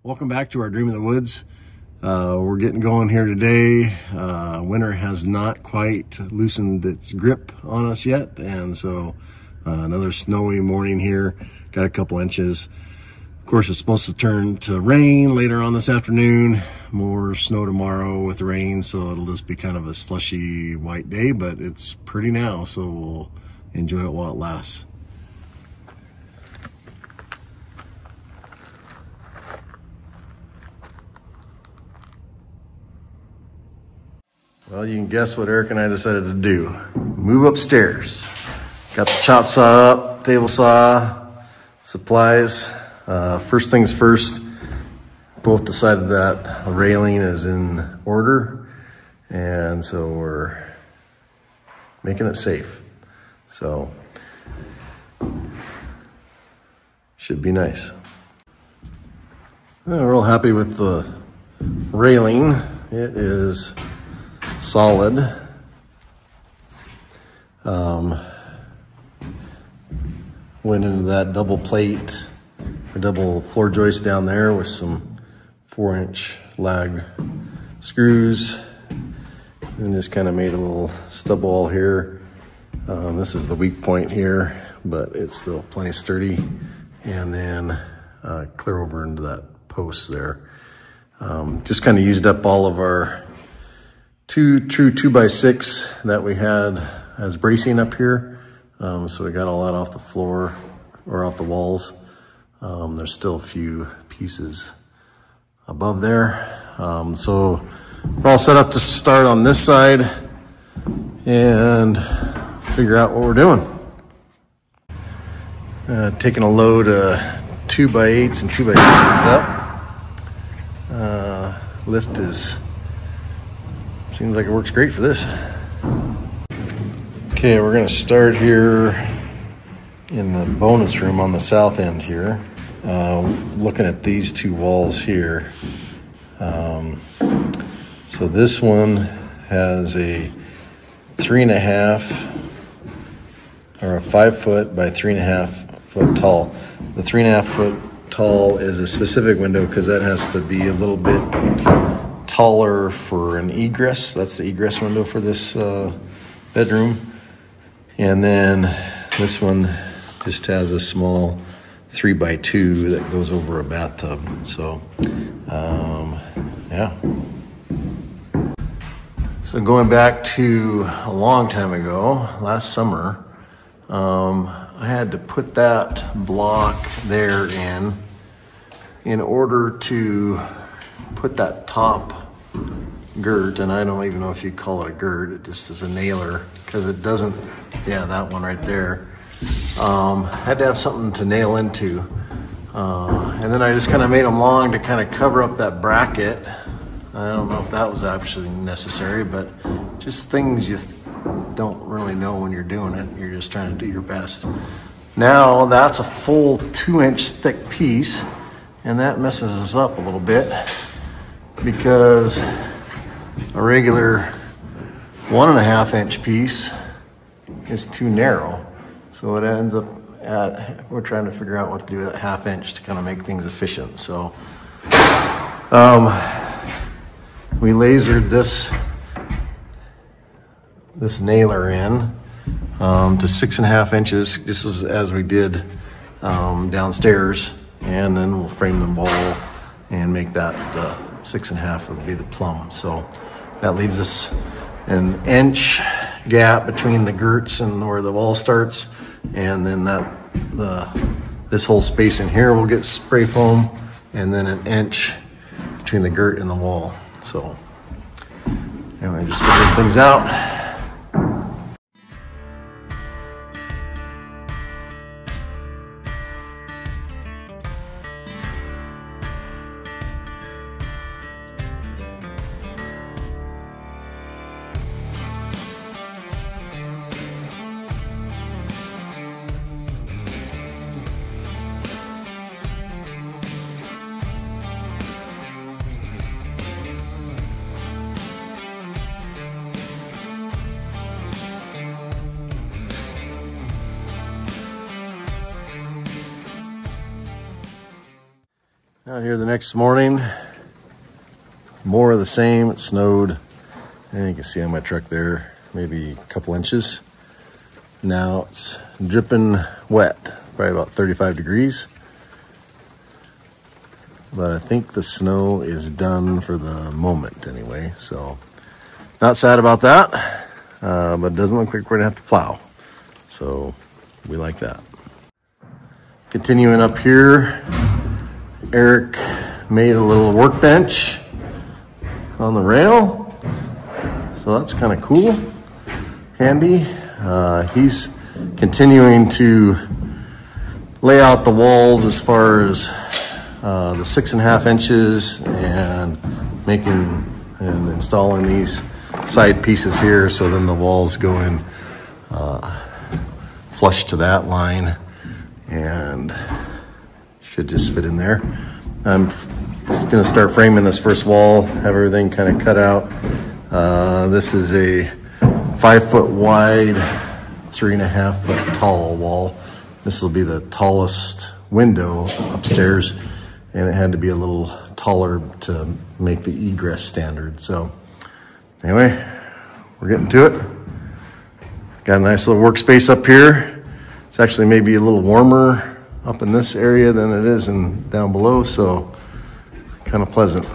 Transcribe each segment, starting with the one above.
Welcome back to our Dream of the Woods. We're getting going here today. Winter has not quite loosened its grip on us yet, and so another snowy morning here. Got a couple inches. Of course, it's supposed to turn to rain later on this afternoon. More snow tomorrow with the rain, so it'll just be kind of a slushy white day, but it's pretty now, so we'll enjoy it while it lasts. Well, you can guess what Eric and I decided to do. Move upstairs. Got the chop saw up, table saw, supplies. First things first, both decided that a railing is in order, and so we're making it safe. So, should be nice. I'm real happy with the railing. It is solid. Went into that double plate or double floor joist down there with some 4-inch lag screws, and just kind of made a little stub wall here. This is the weak point here, but it's still plenty sturdy. And then clear over into that post there. Just kind of used up all of our two true 2x6 that we had as bracing up here. So we got all that off the floor or off the walls. There's still a few pieces above there. So we're all set up to start on this side and figure out what we're doing. Taking a load of 2x8s and 2x6s up. Lift seems like it works great for this. Okay, we're gonna start here in the bonus room on the south end here. Looking at these two walls here. So this one has a 3.5 or a 5 foot by 3.5 foot tall. The 3.5 foot tall is a specific window because that has to be a little bit taller for an egress. That's the egress window for this bedroom. And then this one just has a small 3x2 that goes over a bathtub. So, yeah. So going back to a long time ago, last summer, I had to put that block there in order to put that top girt, and I don't even know if you call it a girt, it just is a nailer, because it doesn't, yeah, that one right there. Had to have something to nail into. And then I just kind of made them long to kind of cover up that bracket. I don't know if that was actually necessary, but just things you don't really know when you're doing it. You're just trying to do your best. Now that's a full 2-inch thick piece, and that messes us up a little bit because a regular 1.5-inch piece is too narrow. So it ends up at, we're trying to figure out what to do with that 1/2 inch to kind of make things efficient. So we lasered this nailer in to 6.5 inches. This is as we did downstairs, and then we'll frame the wall and make that the 6.5 would be the plumb. So that leaves us an inch gap between the girts and where the wall starts, and then this whole space in here will get spray foam, and then an inch between the girt and the wall. So anyway, just figuring things out. Out here the next morning, more of the same. It snowed, and you can see on my truck there, maybe a couple inches. Now it's dripping wet, probably about 35 degrees. But I think the snow is done for the moment anyway, so not sad about that, but it doesn't look like we're gonna have to plow. So we like that. Continuing up here, Eric made a little workbench on the rail. So that's kind of cool, handy. He's continuing to lay out the walls as far as the 6.5 inches and making and installing these side pieces here. So then the walls go in flush to that line and should just fit in there. I'm just gonna start framing this first wall, have everything kind of cut out. This is a 5 foot wide, 3.5 foot tall wall. This will be the tallest window upstairs, and it had to be a little taller to make the egress standard. So anyway, we're getting to it. Got a nice little workspace up here. It's actually maybe a little warmer up in this area than it is down below, so kind of pleasant.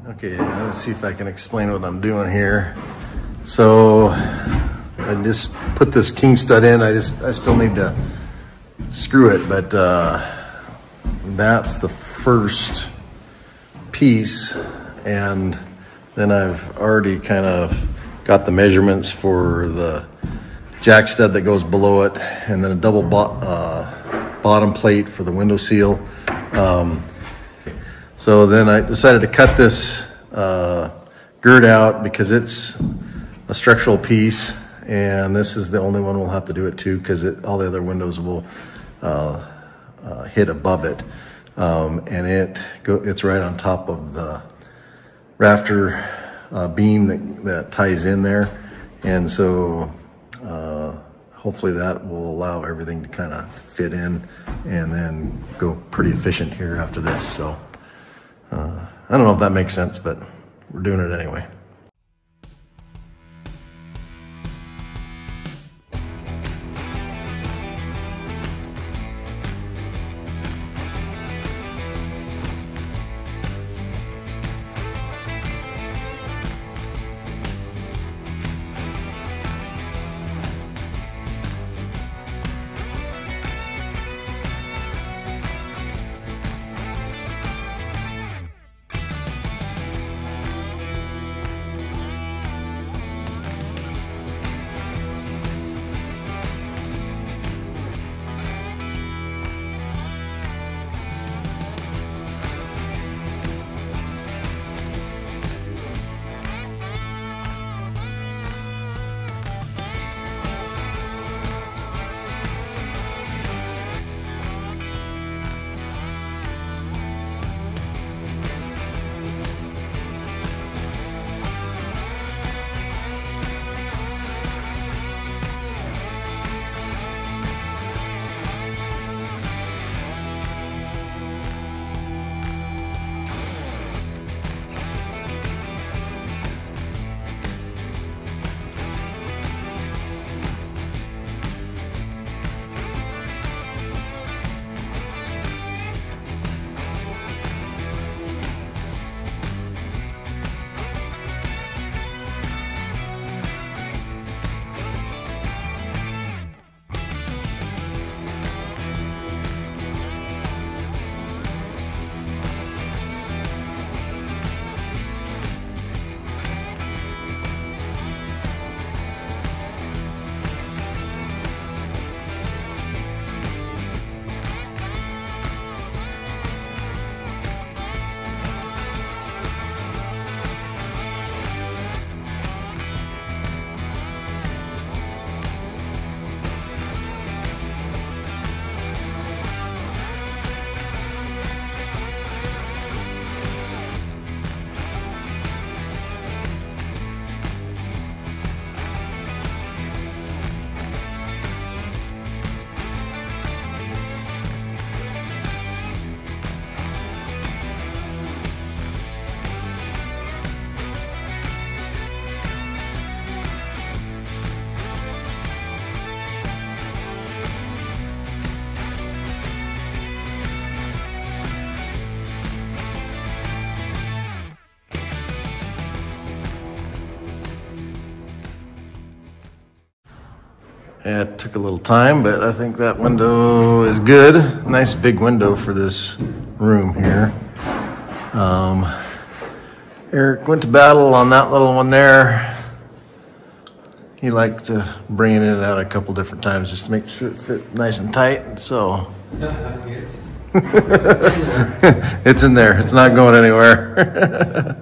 Okay, let's see if I can explain what I'm doing here. So I just put this king stud in. I still need to screw it, but that's the first piece, and then I've already kind of got the measurements for the jack stud that goes below it, and then a double bottom plate for the window seal. So then I decided to cut this gird out because it's a structural piece, and this is the only one we'll have to do it to because all the other windows will hit above it. And it's right on top of the rafter beam that ties in there. And so hopefully that will allow everything to kind of fit in and then go pretty efficient here after this. So I don't know if that makes sense, but we're doing it anyway. It took a little time, but I think that window is good. Nice big window for this room here. Eric went to battle on that little one there. He liked to bring it in and out a couple different times just to make sure it fit nice and tight. So it's in there. It's not going anywhere.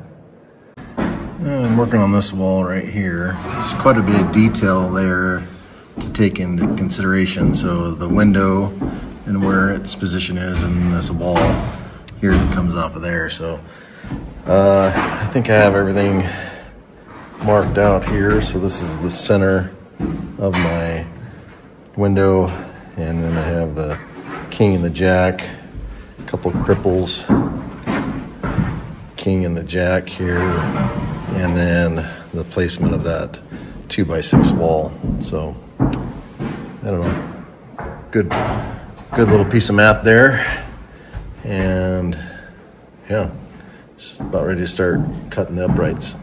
I'm working on this wall right here. There's quite a bit of detail there to take into consideration. So the window and where its position is, and this wall here that comes off of there. So I think I have everything marked out here. So this is the center of my window, and then I have the king and the jack, a couple cripples, king and the jack here, and then the placement of that 2x6 wall. So I don't know, good little piece of math there. And yeah, just about ready to start cutting the uprights.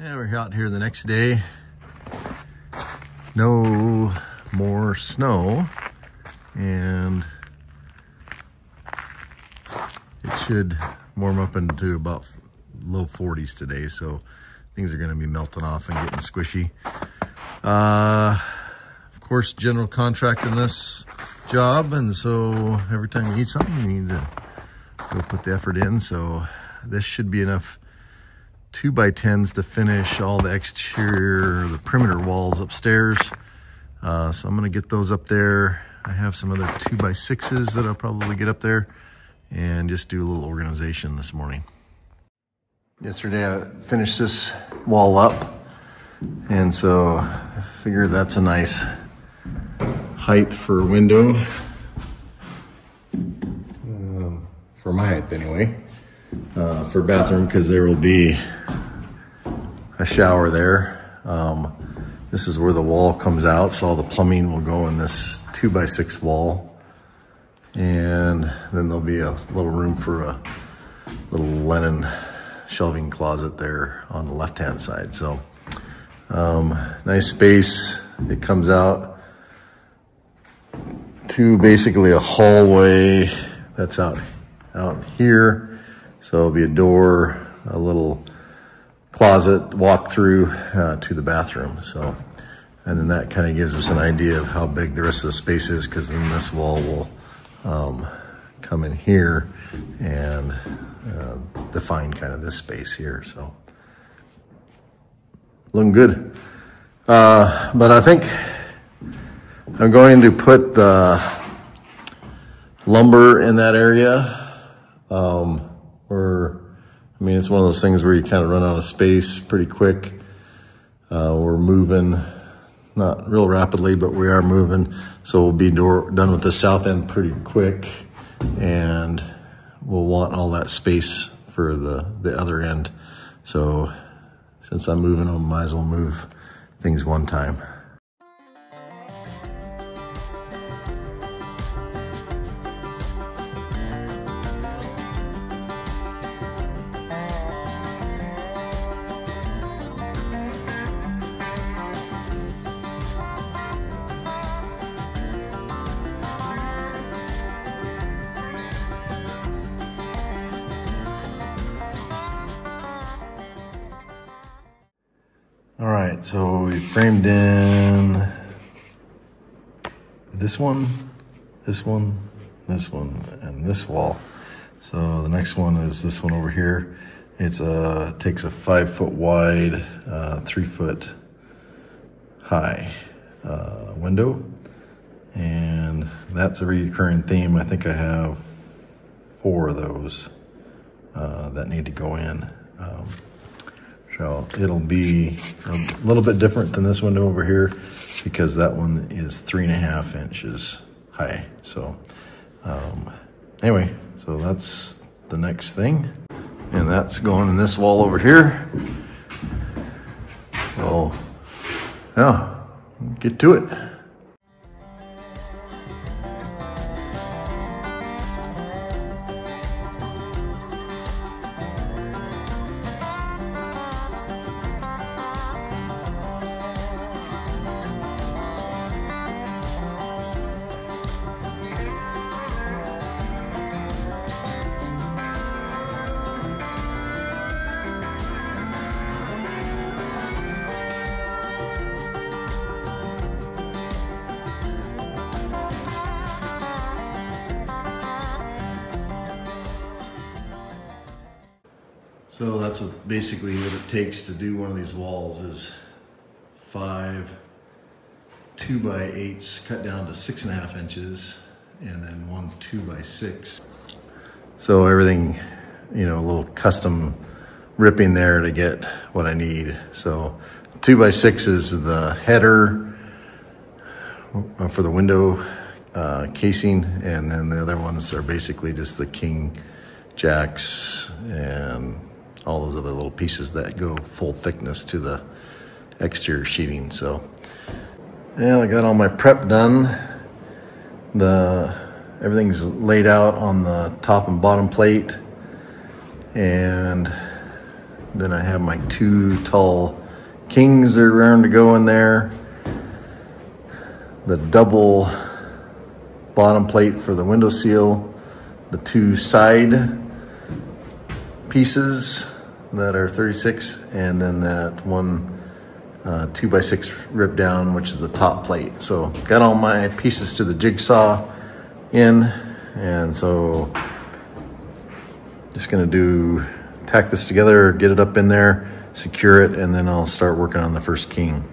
Yeah, we're out here the next day. No more snow, and it should warm up into about low 40s today, so things are going to be melting off and getting squishy. Of course, general contract in this job, and so every time you need something, you need to go put the effort in. So this should be enough 2x10s to finish all the exterior, the perimeter walls upstairs. So I'm going to get those up there. I have some other 2x6s that I'll probably get up there and just do a little organization this morning. Yesterday I finished this wall up, and so I figured that's a nice height for a window, for my height anyway, for bathroom, because there will be a shower there. This is where the wall comes out, so all the plumbing will go in this 2x6 wall, and then there'll be a little room for a little linen shelving closet there on the left-hand side. So nice space. It comes out to basically a hallway that's out here. So it'll be a door, a little closet, walk through to the bathroom. So, and then that kind of gives us an idea of how big the rest of the space is, because then this wall will come in here and define kind of this space here. So looking good. But I think I'm going to put the lumber in that area where I mean, it's one of those things where you kind of run out of space pretty quick. We're moving, not real rapidly, but we are moving. So we'll be done with the south end pretty quick, and we'll want all that space for the other end. So since I'm moving, I might as well move things one time. All right, so we framed in this one, this one, this one, and this wall. So the next one is this one over here. Takes a 5 foot wide, 3 foot high window. And that's a recurring theme. I think I have 4 of those that need to go in. So it'll be a little bit different than this window over here because that one is 3.5 inches high. So anyway, so that's the next thing. And that's going in this wall over here. So yeah, get to it. So that's basically what it takes to do one of these walls is 5 2x8s cut down to 6.5 inches, and then 1 2x6. So everything, you know, a little custom ripping there to get what I need. So 2x6 is the header for the window casing, and then the other ones are basically just the king jacks and all those other little pieces that go full thickness to the exterior sheeting. So yeah, I got all my prep done. Everything's laid out on the top and bottom plate, and then I have my 2 tall kings that are around to go in there. The double bottom plate for the window seal, the 2 side pieces that are 36, and then that one 2x6 rip down, which is the top plate. So got all my pieces to the jigsaw in, and so just gonna tack this together, get it up in there, secure it, and then I'll start working on the first king.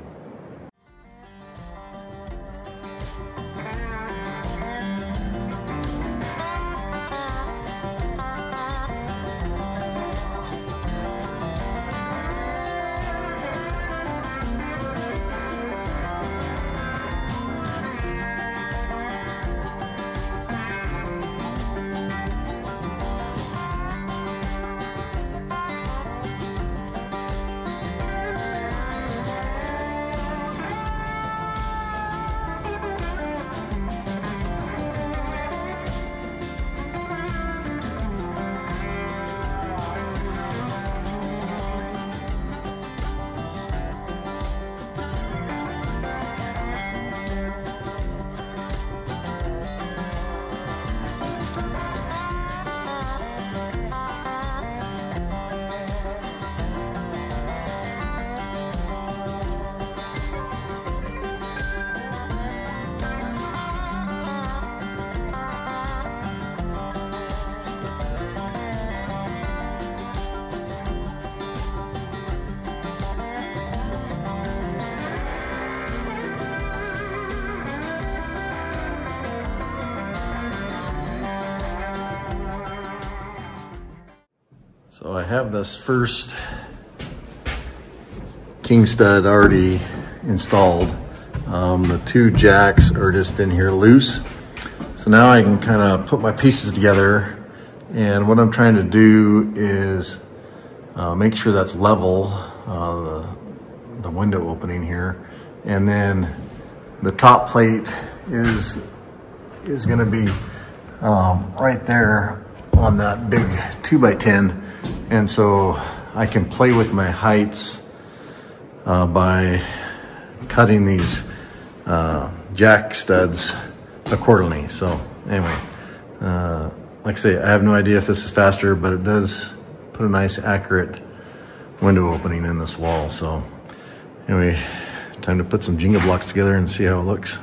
So I have this first king stud already installed. The two jacks are just in here loose. So now I can kind of put my pieces together, and what I'm trying to do is make sure that's level, the window opening here, and then the top plate is going to be right there on that big 2x10, and so I can play with my heights by cutting these jack studs accordingly. So anyway, like I say, I have no idea if this is faster, but it does put a nice accurate window opening in this wall. So anyway, time to put some Jenga blocks together and see how it looks.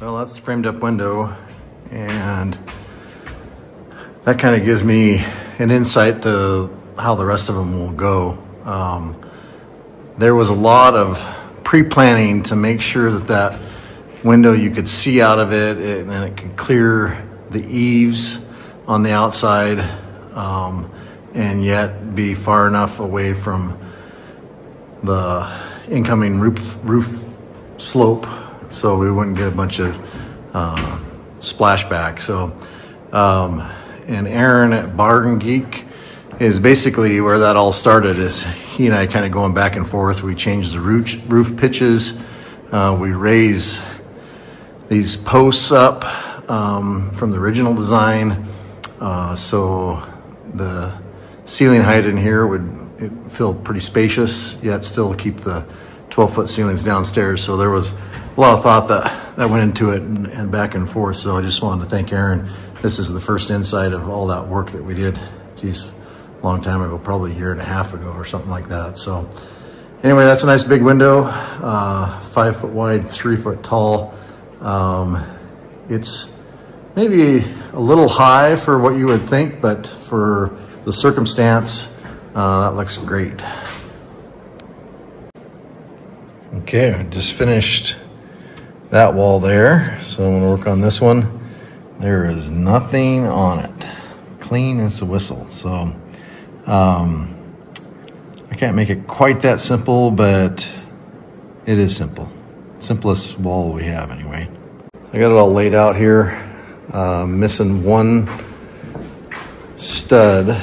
Well, that's the framed up window, and that kind of gives me an insight to how the rest of them will go. There was a lot of pre-planning to make sure that that window, you could see out of it, and it could clear the eaves on the outside, and yet be far enough away from the incoming roof slope, so we wouldn't get a bunch of splashback. So, and Aaron at Barn Geek is basically where that all started. Is he and I kind of going back and forth. We changed the roof pitches. We raise these posts up from the original design, so the ceiling height in here would feel pretty spacious, yet still keep the 12-foot ceilings downstairs. So there was a lot of thought that went into it, and back and forth. So I just wanted to thank Aaron. This is the first insight of all that work that we did. Geez, a long time ago, probably a year and a half ago or something like that. So anyway, that's a nice big window, 5 foot wide, 3 foot tall. It's maybe a little high for what you would think, but for the circumstance, that looks great. Okay, I just finished that wall there, so I'm gonna work on this one. There is nothing on it, clean as a whistle. So I can't make it quite that simple, but it is simple. Simplest wall we have anyway. I got it all laid out here, missing one stud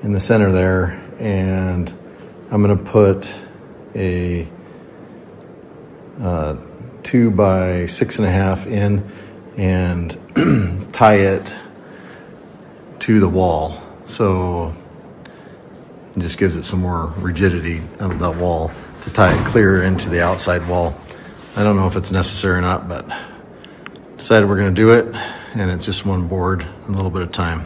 in the center there, and I'm gonna put a 2 by 6.5 in and tie it to the wall. So it just gives it some more rigidity of that wall to tie it clear into the outside wall. I don't know if it's necessary or not, but decided we're gonna do it, and it's just one board, a little bit of time.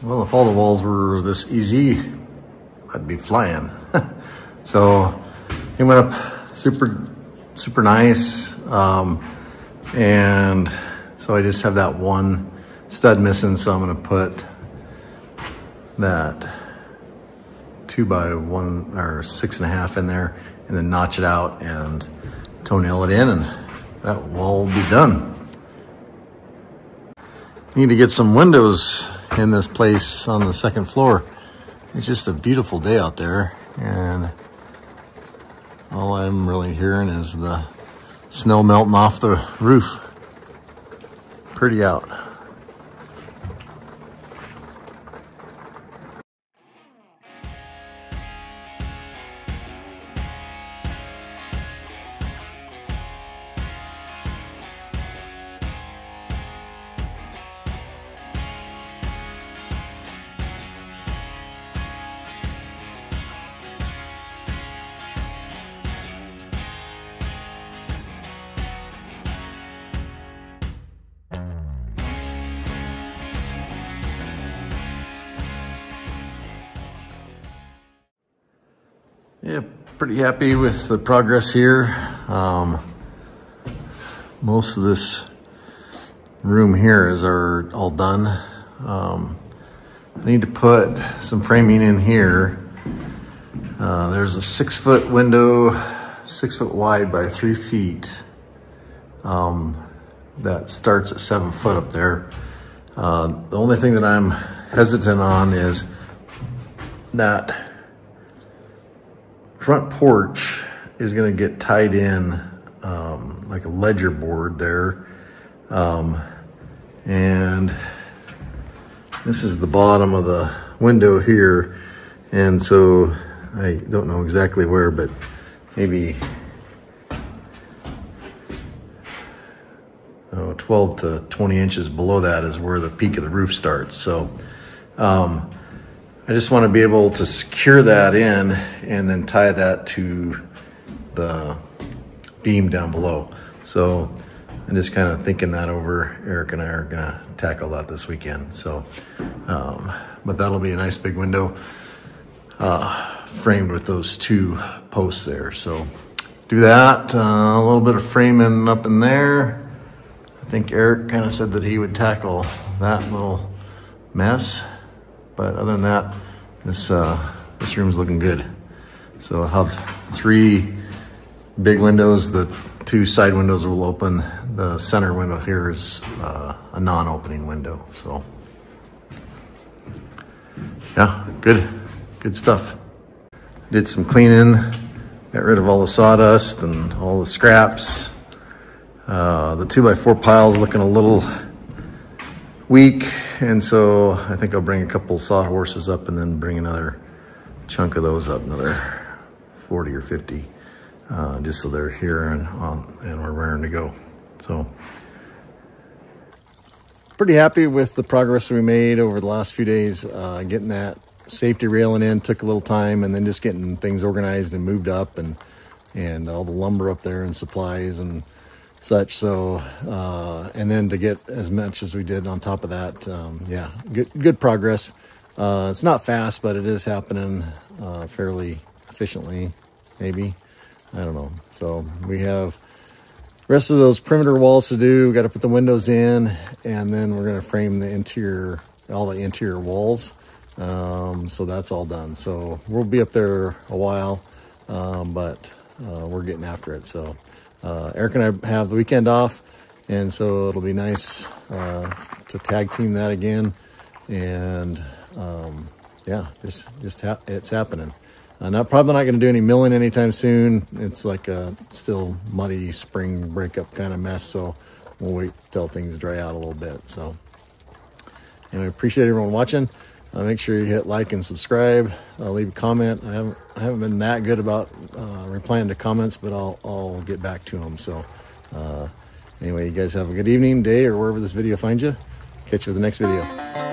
Well, if all the walls were this easy, I'd be flying. So it went up super nice. And so I just have that one stud missing. So I'm gonna put that 2x1 or 6.5 in there and then notch it out and toenail it in, and that wall will be done. Need to get some windows in this place on the second floor. It's just a beautiful day out there, and all I'm really hearing is the snow melting off the roof. Pretty out. Yeah, pretty happy with the progress here. Most of this room here is all done. I need to put some framing in here. There's a 6-foot window, 6 foot wide by 3 feet. That starts at 7 foot up there. The only thing that I'm hesitant on is that front porch is going to get tied in like a ledger board there. And this is the bottom of the window here. And so I don't know exactly where, but maybe 12 to 20 inches below that is where the peak of the roof starts. So I just want to be able to secure that in and then tie that to the beam down below. So I'm just kind of thinking that over. Eric and I are gonna tackle that this weekend. So, but that'll be a nice big window framed with those 2 posts there. So do that, a little bit of framing up in there. I think Eric kind of said that he would tackle that little mess. But other than that, this room's looking good. So I'll have 3 big windows. The 2 side windows will open. The center window here is a non-opening window. So yeah, good stuff. Did some cleaning, got rid of all the sawdust and all the scraps. The 2x4 pile's looking a little weak, and so I think I'll bring a couple sawhorses up and then bring another chunk of those up, another 40 or 50, just so they're here and we're raring to go. So pretty happy with the progress we made over the last few days. Getting that safety railing in took a little time, and then just getting things organized and moved up, and all the lumber up there and supplies and such. So and then to get as much as we did on top of that, yeah, good progress. It's not fast, but it is happening fairly efficiently, maybe. I don't know. So we have the rest of those perimeter walls to do. We got to put the windows in, and then we're going to frame the interior, all the interior walls. So that's all done. So we'll be up there a while, but we're getting after it. So Eric and I have the weekend off, and so it'll be nice to tag team that again. And yeah, it's happening. Probably not going to do any milling anytime soon. It's like a still muddy spring breakup kind of mess, so we'll wait till things dry out a little bit. So anyway, appreciate everyone watching. Make sure you hit like and subscribe. Leave a comment. I haven't been that good about replying to comments, but I'll get back to them. So anyway, you guys have a good evening, day, or wherever this video finds you. Catch you with the next video.